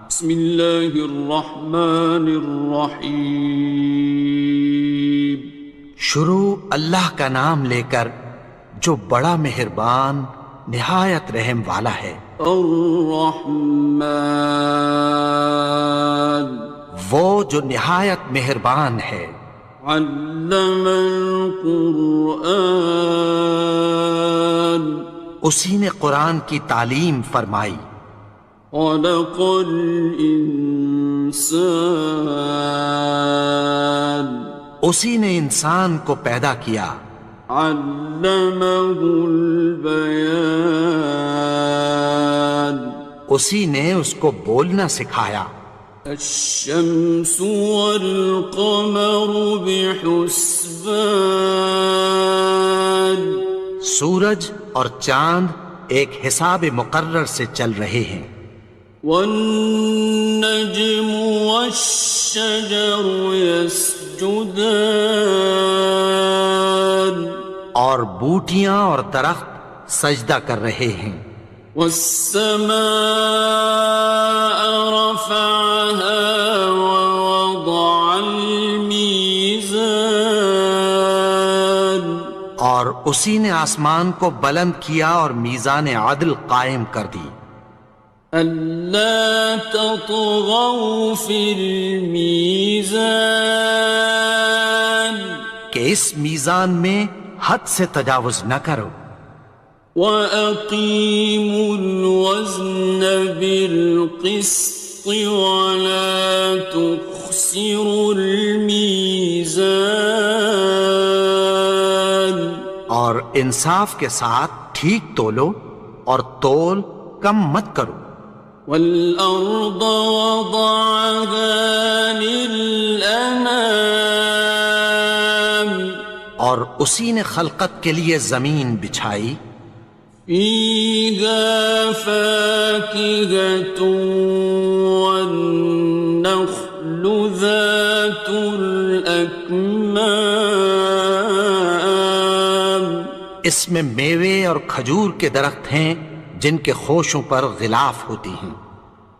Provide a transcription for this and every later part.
بسم اللہ الرحمن الرحیم۔ شروع اللہ کا نام لے کر جو بڑا مہربان نہایت رحم والا ہے۔ الرحمن، وہ جو نہایت مہربان ہے۔ علم القرآن، اسی نے قرآن کی تعلیم فرمائی۔ خلق الانسان، اسی نے انسان کو پیدا کیا۔ علمہ البیان، اسی نے اس کو بولنا سکھایا۔ الشمس والقمر بحسبان، سورج اور چاند ایک حساب مقرر سے چل رہے ہیں۔ والنجم والشجر يسجدان، اور بوٹیاں اور درخت سجدہ کر رہے ہیں۔ والسماء رفعها ووضع الميزان، اور اسی نے آسمان کو بلند کیا اور میزان عدل قائم کر دی۔ ألا تطغوا في الميزان، کہ اس میزان میں حد سے تجاوز نہ کرو۔ وَأَقِيمُوا الْوَزْنَ بِالْقِسْطِ وَلَا تُخْسِرُوا الْمِيزَانَ، اور انصاف کے ساتھ ٹھیک تولو اور تول کم مت کرو۔ وَالْأَرْضَ وَضَعَهَا لِلْأَنَامِ، اور اسی نے خلقت کے لیے زمین بچھائی۔ فِيهَا فَاكِهَةٌ وَالنَّخْلُ ذَاتُ الْأَكْمَامِ، اس میں میوے اور کھجور کے درخت ہیں جن کے خوشوں پر غلاف ہوتی ہیں۔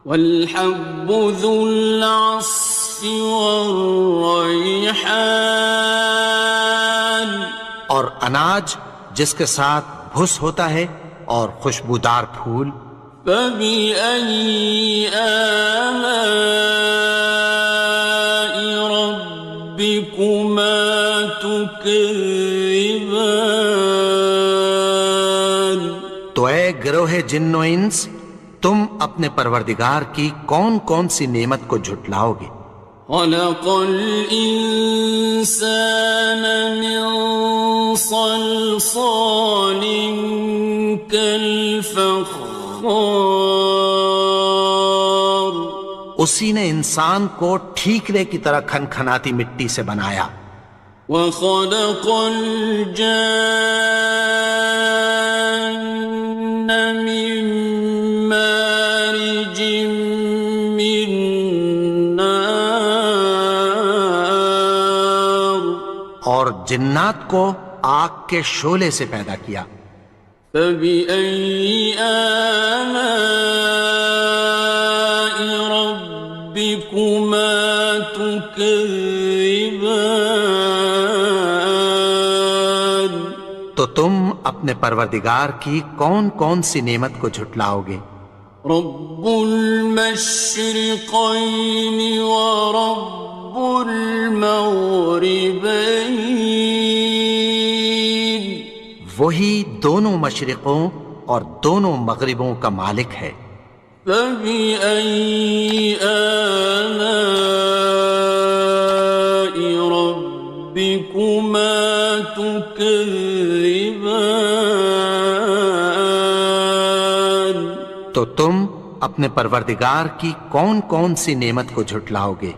وَالْحَبُّ ذُو الْعَصْفِ وَالرَّيْحَانِ، اور اناج جس کے ساتھ بھس ہوتا ہے اور خوشبودار پھول۔ فَبِأَيِّ آلَاءِ رَبِّكُمَا تُكَذِّبَانِ، تو اے گروہ جن و انس، تم اپنے پروردگار کی کون کون سی نعمت کو جھٹلاؤ گے؟ خَلَقَ الْإِنسَانَ مِنْ صَلْصَالٍ كَالْفَخَّارِ، اسی نے انسان کو ٹھیکرے کی طرح کھنکھناتی مٹی سے بنایا۔ وَخَلَقَ الْجَانَّ مِن مَّارِجٍ مِّن نَّارٍ، اور جنات کو آگ کے شعلے سے پیدا کیا۔ فَبِأَيِّ آلَاءِ رَبِّكُمَا تُكَذِّبَانِ، تو تم اپنے پروردگار کی کون کون سی نعمت کو جھٹلاؤ گے؟ رب المشرقين ورب المغربين، وہی دونوں مشرقوں اور دونوں مغربوں کا مالک ہے۔ فَبِأَيِّ آلَاءِ رَبِّكُمَا تُكَذِّبَانِ، تو تم اپنے پروردگار کی کون کون سی نعمت کو جھٹلاؤ گے؟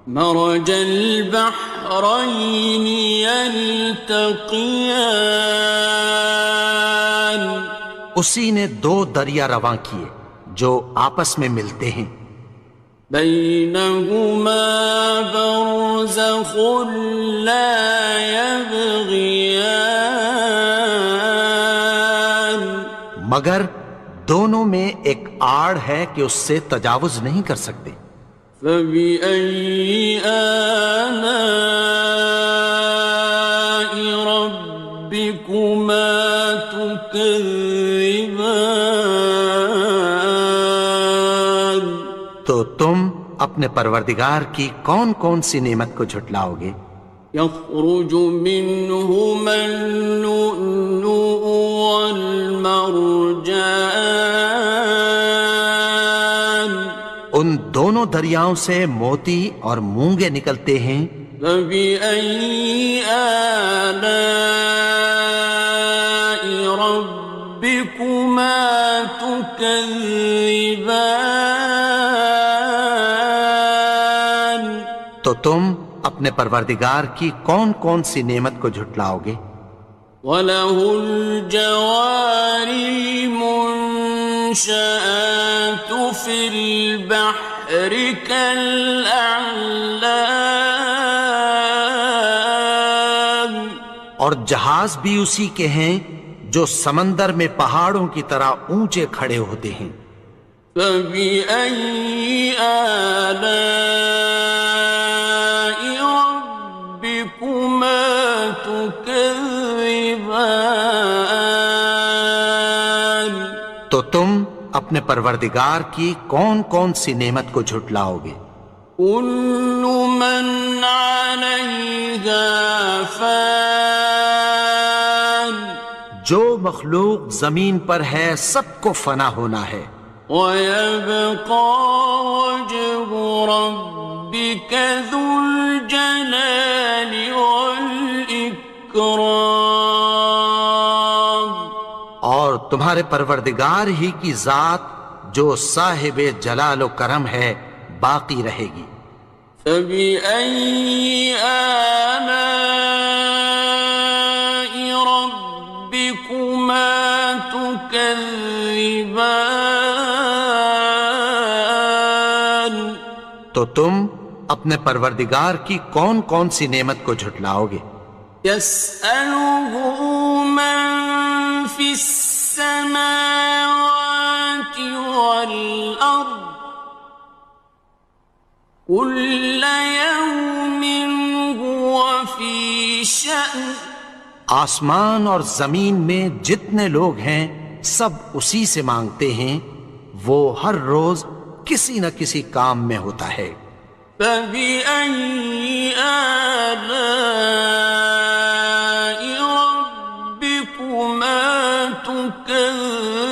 مرج البحرين يلتقيان، اسی نے دو دریا رواں کیے جو آپس میں ملتے ہیں۔ بينهما برزخ لا يبغيان، مگر دونوں میں ایک آڑ ہے کہ اس سے تجاوز نہیں کر سکتے۔ فبأي آلاء ربكما تكذبان؟ تو تم اپنے پروردگار کی کون کون سی نعمت کو جھٹلاؤ گے؟ يخرج منهما اللؤلؤ والمرجان ان دونوں دریاؤں سے موتی اور مونگے نکلتے ہیں۔ فبأي آلاء ربكما تكذبان؟ تو تم اپنے پروردگار کی کون کون سی نعمت کو جھٹلاؤ گے؟ وَلَهُ الْجَوَارِ الْمُنشَآتُ فِي الْبَحْرِ كَالْأَعْلَامِ، اور جہاز بھی اسی کے ہیں جو سمندر میں پہاڑوں کی طرح اونچے کھڑے ہوتے ہیں۔ فَبِأَيِّ آلَاءِ رَبِّكُمَا تُكَذِّبَانِ؟ تو تم اپنے پروردگار کی کون کون سی نعمت کو جھٹلاؤ گے؟ كُلُّ مَنْ عَلَيْهَا فَانٍ، جو مخلوق زمین پر ہے سب کو فنا ہونا ہے۔ وَيَبْقَى وَجْهُ رَبِّكَ ذُو الْجَلَالِ وَالْإِكْرَامِ، اور تمہارے پروردگار ہی کی ذات جو صاحب جلال و کرم ہے باقی رہے گی۔ فَبِأَيِّ آلَاءِ رَبِّكُمَا تُكَذِّبَانِ؟ تو تم اپنے پروردگار کی کون کون سی نعمت کو جھٹلاؤ گے؟ يَسْأَلُهُ مَن فِي السَّمَاوَاتِ وَالْأَرْضِ كُلَّ يَوْمٍ هُوَ فِي شَأْنٍ، آسمان اور زمین میں جتنے لوگ ہیں سب اسی سے مانگتے ہیں، وہ ہر روز کسی نہ کسی کام میں ہوتا ہے۔ فَبِأَيِّ آلَاءِ رَبِّكُمَا تُكَذِّبَانِ؟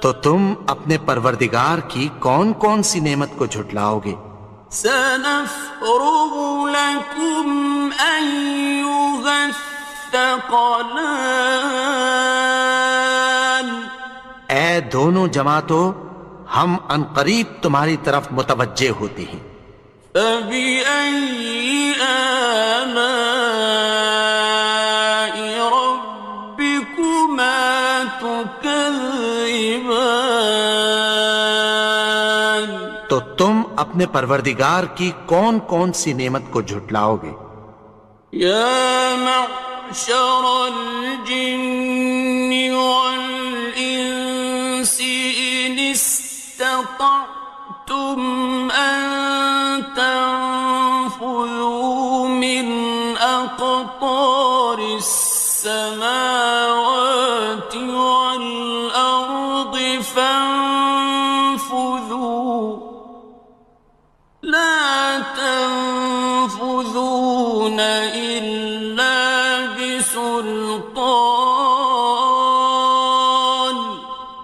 تو تم اپنے پروردگار کی کون کون سی نعمت کو جھٹلاؤ گے؟ سَنَفْرُغُ لَكُمْ أَيُّهَ الثَّقَلَانِ، اے دونوں جماعتوں، ہم عنقریب تمہاری طرف متوجہ ہوتے ہیں۔ فَبِأَيِّ آلَاءِ رَبِّكُمَا تُكَذِّبَانِ؟ تو تم اپنے پروردگار کی کون کون سی نعمت کو جھٹلاؤ گے؟ يَا مَعْشَرَ الْجِنِّ وَالْإِنسِ إِنِ اسْتَطَعْتُمْ أَن تَنفُذُوا مِنْ أَقْطَارِ السَّمَاوَاتِ وَالْأَرْضِ فَانفُذُوا، لَا تَنفُذُونَ إِلَّا بِسُلْطَانٍ۔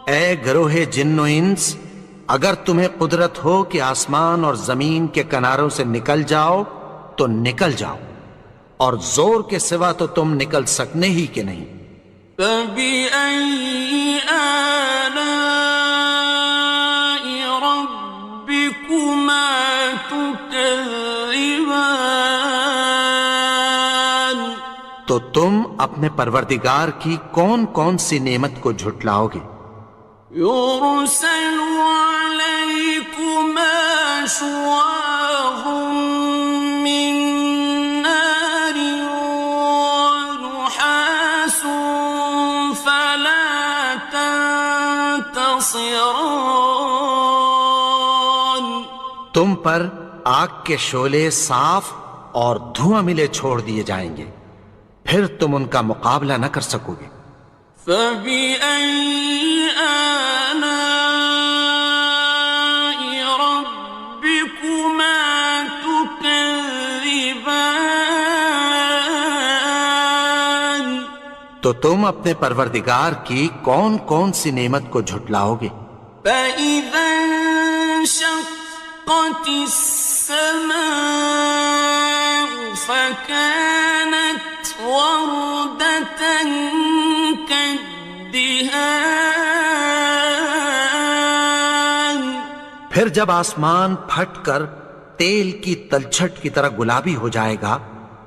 اے گروہ جن و انس، اگر تمہیں قدرت ہو کہ آسمان اور زمین کے کناروں سے نکل جاؤ تو نکل جاؤ، اور زور کے سوا تو تم نکل سکنے ہی کہ نہیں۔ فَبِأَيِّ آلَاءِ رَبِّكُمَا تُكَذِّبَانِ؟ تو تم اپنے پروردگار کی کون کون سی نعمت کو جھٹلاؤ گے؟ يُرْسَلُ عَلَيْكُمَا شُوَاظٌ مِّن نَّارٍ وَنُحَاسٌ خاصران. تم پر آگ کے شعلے صاف اور دھواں ملے چھوڑ دیے جائیں گے، پھر تم ان کا مقابلہ نہ کر سکو گے۔ فبأي آلاء ربكما تكذبان. تو تم اپنے پروردگار کی کون کون سی نعمت کو جھٹلاؤ گے؟ فإذا انشقت السماء فكانت وردة كالدهان. پھر جب آسمان پھٹ کر تیل کی تلچھٹ کی طرح گلابی ہو جائے گا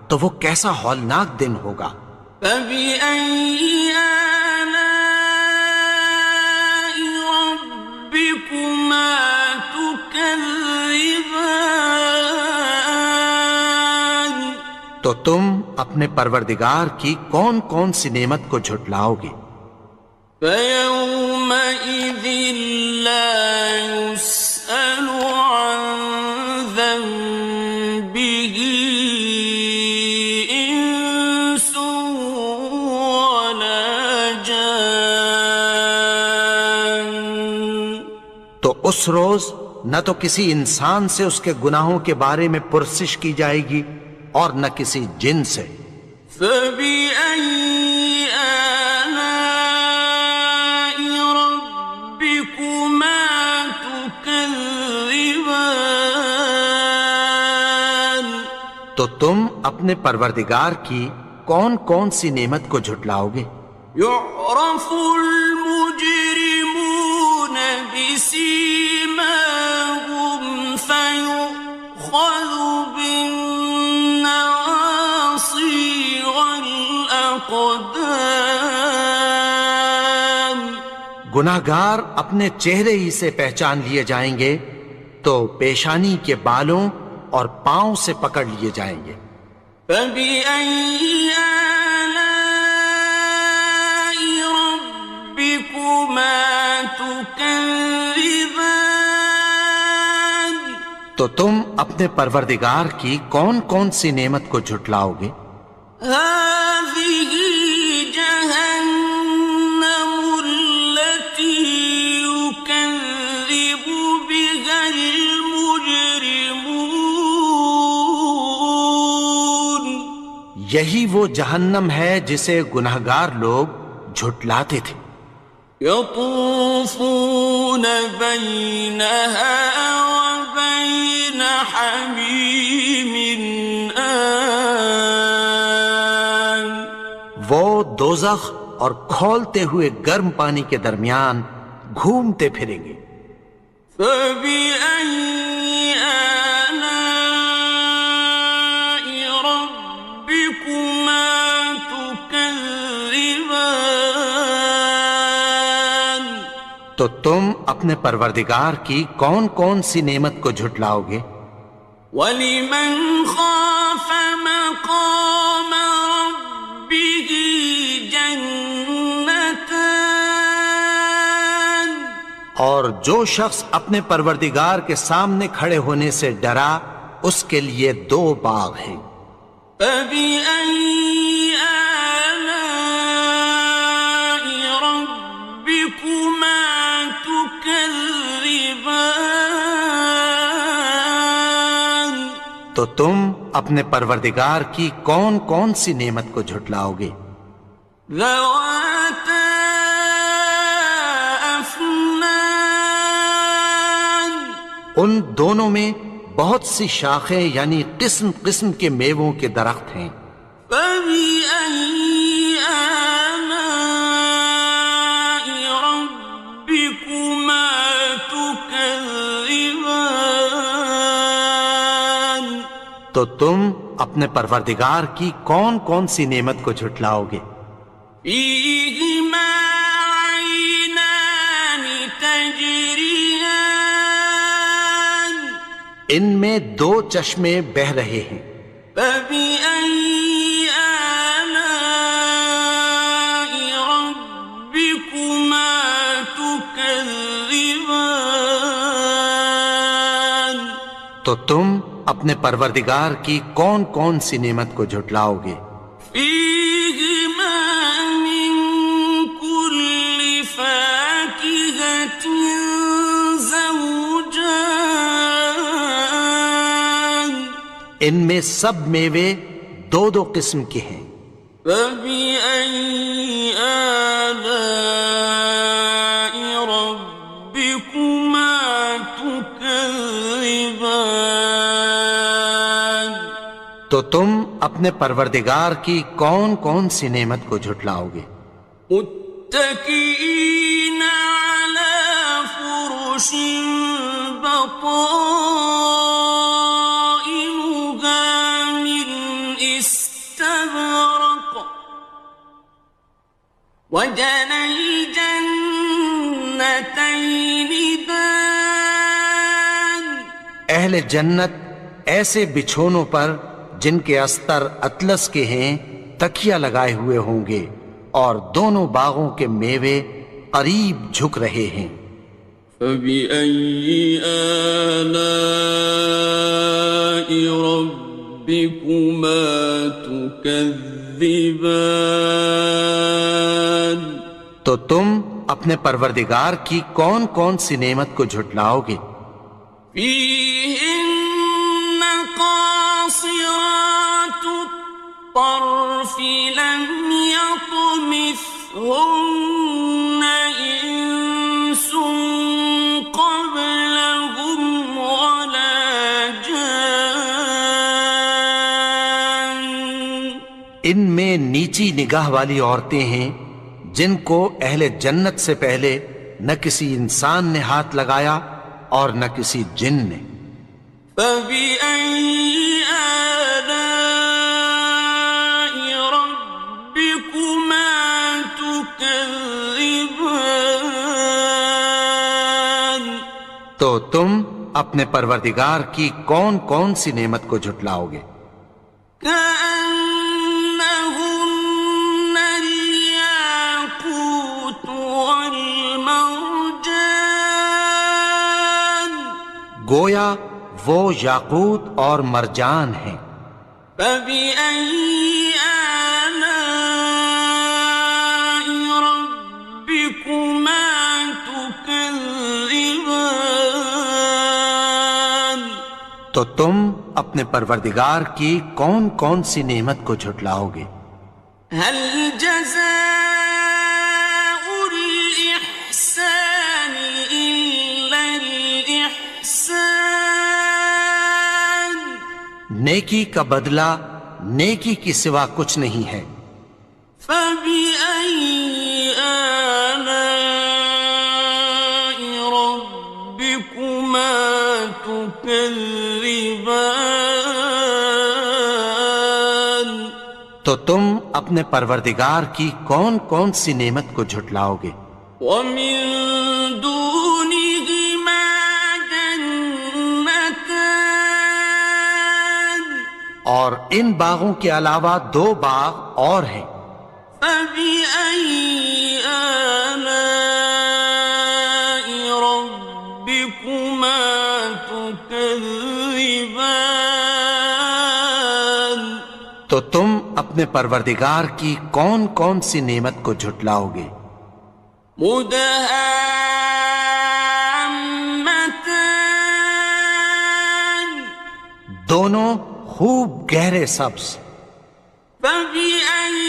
تو وہ کیسا ہولناک دن ہوگا۔ فبأي آلاء ربكما تكذبان. تو تم اپنے پروردگار کی کون کون سی نعمت کو جھٹلاؤ گے؟ فيومئذ لا يسأل عن ذنبه إنس ولا جان. تو اس روز نہ تو کسی انسان سے اس کے گناہوں کے بارے میں پرسش کی جائے گی اور نہ کسی جن سے۔ فبأي آلاء ربكما تكذبان. تو تم اپنے پروردگار کی کون کون سی نعمت کو جھٹلاؤ گے؟ يعرف المجرمون بسيماهم فيؤخذ بالنواصي والأقدام. گناہگار اپنے چہرے ہی سے پہچان لیے جائیں گے تو پیشانی کے بالوں اور پاؤں سے پکڑ لیے جائیں گے۔ فبأي آلاء ربكما تكذبان. تو تم اپنے پروردگار کی کون کون سی نعمت کو جھٹلاؤ گے؟ هذه جهنم التي يكذب بها المجرمون. یہی وہ جہنم ہے جسے گناہگار لوگ جھٹلاتے تھے۔ يطوفون بينها وبين حميم آن. وہ دوزخ اور کھولتے ہوئے گرم پانی کے درمیان گھومتے پھریں گے۔ فبأي آلاء ربكما تكذبان. تو تم اپنے پروردگار کی کون کون سی نعمت کو جھٹلاؤ گے؟ وَلِمَنْ خَافَ مَقَامَ رَبِّهِ جَنَّتَانِ. اور جو شخص اپنے پروردگار کے سامنے کھڑے ہونے سے ڈرا اس کے لیے دو باغ ہیں۔ فَبِأَيِّ آلَاءِ رَبِّكُمَا تُكَذِّبَانِ. تو تم اپنے پروردگار کی کون کون سی نعمت کو جھٹلاؤ گے؟ ذَوَاتَا أَفْنَانٍ. ان دونوں میں بہت سی شاخیں یعنی قسم قسم کے میووں کے درخت ہیں۔ فَبِأَيِّ آلَاءِ رَبِّكُمَا تُكَذِّبَانِ. تو تم اپنے پروردگار کی کون کون سی نعمت کو جھٹلاؤ گے؟ فِيهِمَا عَيْنَانِ تَجْرِيَانِ. ان میں دو چشمے بہہ رہے ہیں۔ فَبِأَيِّ آلَاءِ رَبِّكُمَا تُكَذِّبَانِ. تكذبان تو تم اپنے پروردگار کی کون کون سی نعمت کو جھٹلاؤ گے؟ فيهما من كل فاكهة زوجان ان میں سب میوے دو دو قسم کے ہیں۔ فبأي آلاء ربكما تكذبان تو تم اپنے پروردگار کی کون کون سی نعمت کو جھٹلاؤ گے؟ متكئين على فرش بطائنها من استبرق وجنى الجنتين دان اہل جنت ایسے بچھونوں پر جن کے استر اطلس کے ہیں تکیہ لگائے ہوئے ہوں گے، اور دونوں باغوں کے میوے قریب جھک رہے ہیں۔ فبأي آلاء ربكما تكذبان تو تم اپنے پروردگار کی کون کون سی نعمت کو جھٹلاؤ گے؟ فيهن قاصرات الطرف لم يطمثهن إنس قبلهم ولا جان ان میں نیچی نگاہ والی عورتیں ہیں جن کو اہل جنت سے پہلے نہ کسی انسان نے ہاتھ لگایا اور نہ کسی جن نے۔ فبأي آلاء ربكما تكذبان تو تم اپنے پروردگار کی کون کون سی نعمت کو جھٹلاؤ گے؟ كأنهن الياقوت والمرجان گویا وہ یاقوت اور مرجان ہیں۔ فبأي آلاء ربكما تكذبان تو تم اپنے پروردگار کی کون کون سی نعمت کو جھٹلاؤ گے؟ هل جزاء الإحسان إلا الإحسان نیکی کا بدلہ نیکی کی سوا کچھ نہیں ہے۔ فبأي آلاء ربكما تكذبان تو تم اپنے پروردگار کی کون کون سی نعمت کو جھٹلاؤ گے؟ ومن دونهما جنتان اور ان باغوں کے علاوہ دو باغ اور ہیں۔ فبأي آلاء ربكما تكذبان تو تم اپنے پروردگار کی کون کون سی نعمت کو جھٹلاؤ گے؟ مدهامتان دونوں خوب گہرے سبز۔ فبأي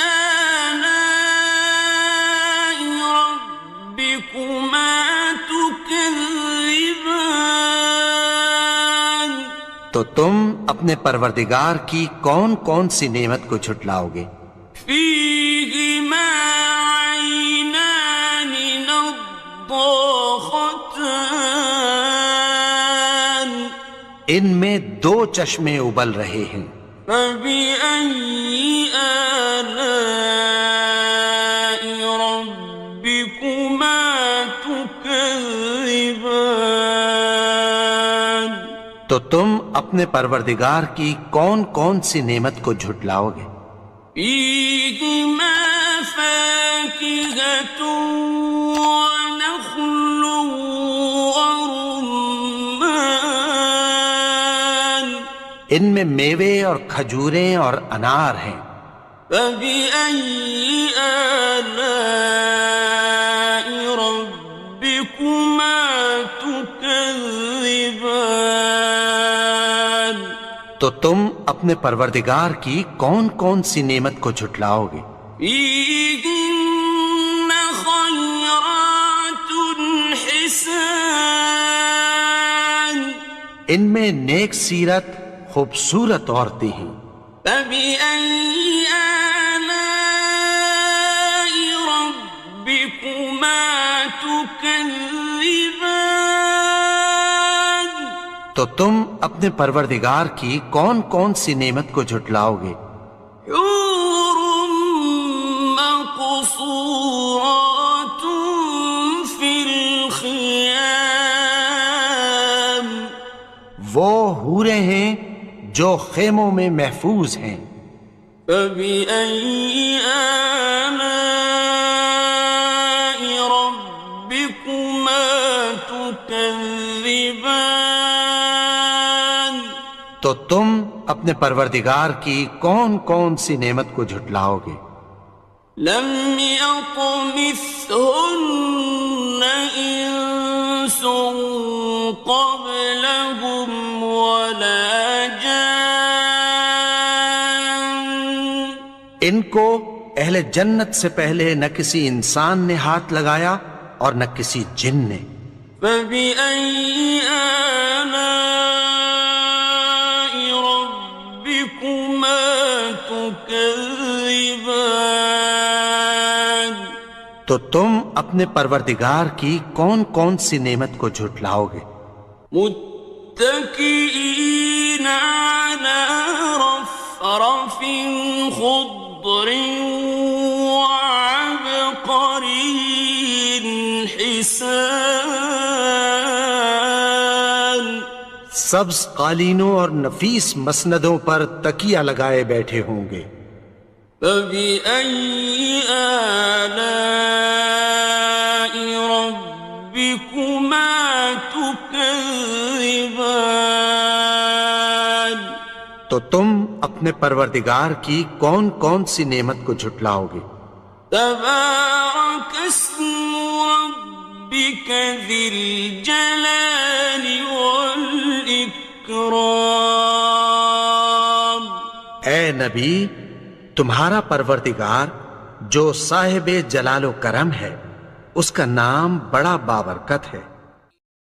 آلاء ربكما تكذبان تو تم اپنے پروردگار کی کون کون سی نعمت کو جھٹلاؤ گے؟ فيهما عينان نضاختان ان میں دو چشمے ابل رہے ہیں۔ فبأي آلاء ربكما تكذبان تو تم اپنے پروردگار کی کون کون سی نعمت کو جھٹلاؤ گے؟ فيهما فاكهة ونخل ان میں میوے اور کھجوریں اور انار ہیں۔ فبأي آلاء ربكما تكذبان؟ تو تم اپنے پروردگار کی کون کون سی نعمت کو جھٹلاؤ گے؟ فيهن خيرات حسان، ان میں نیک سیرت خوبصورت عورتیں ہیں۔ فبأي آلاء ربكما تكذبان؟ تو تم اپنے پروردگار کی کون کون سی نعمت کو جھٹلاؤ گے؟ حور مقصورات في الخيام، وہ حوریں ہیں جو خیموں میں محفوظ ہیں۔ فبأي آلاء ربكما تكذبان؟ تو تم اپنے پروردگار کی کون کون سی نعمت کو جھٹلاؤ گے؟ لم يطمثهن إنس قبلهم ولا جان، ان کو اہل جنت سے پہلے نہ کسی انسان نے ہاتھ لگایا اور نہ کسی جن نے۔ فبأي آلاء ربكما تكذبان؟ تو تم اپنے پروردگار کی کون کون سی نعمت کو جھٹلاؤ گے؟ متكئين على رفرف خضر وعبقري حسان، سبز قالینوں اور نفیس مسندوں پر تکیہ لگائے بیٹھے ہوں گے۔ فبأي آلاء ربكما تكذبان؟ تو تم اپنے پروردگار کی کون کون سی نعمت کو جھٹلاؤ گے؟ تبارك اسم ربك ذي الجلال والإكرام۔ اے نبی، تمہارا پروردگار جو صاحب جلال و کرم ہے، اس کا نام بڑا بابرکت ہے۔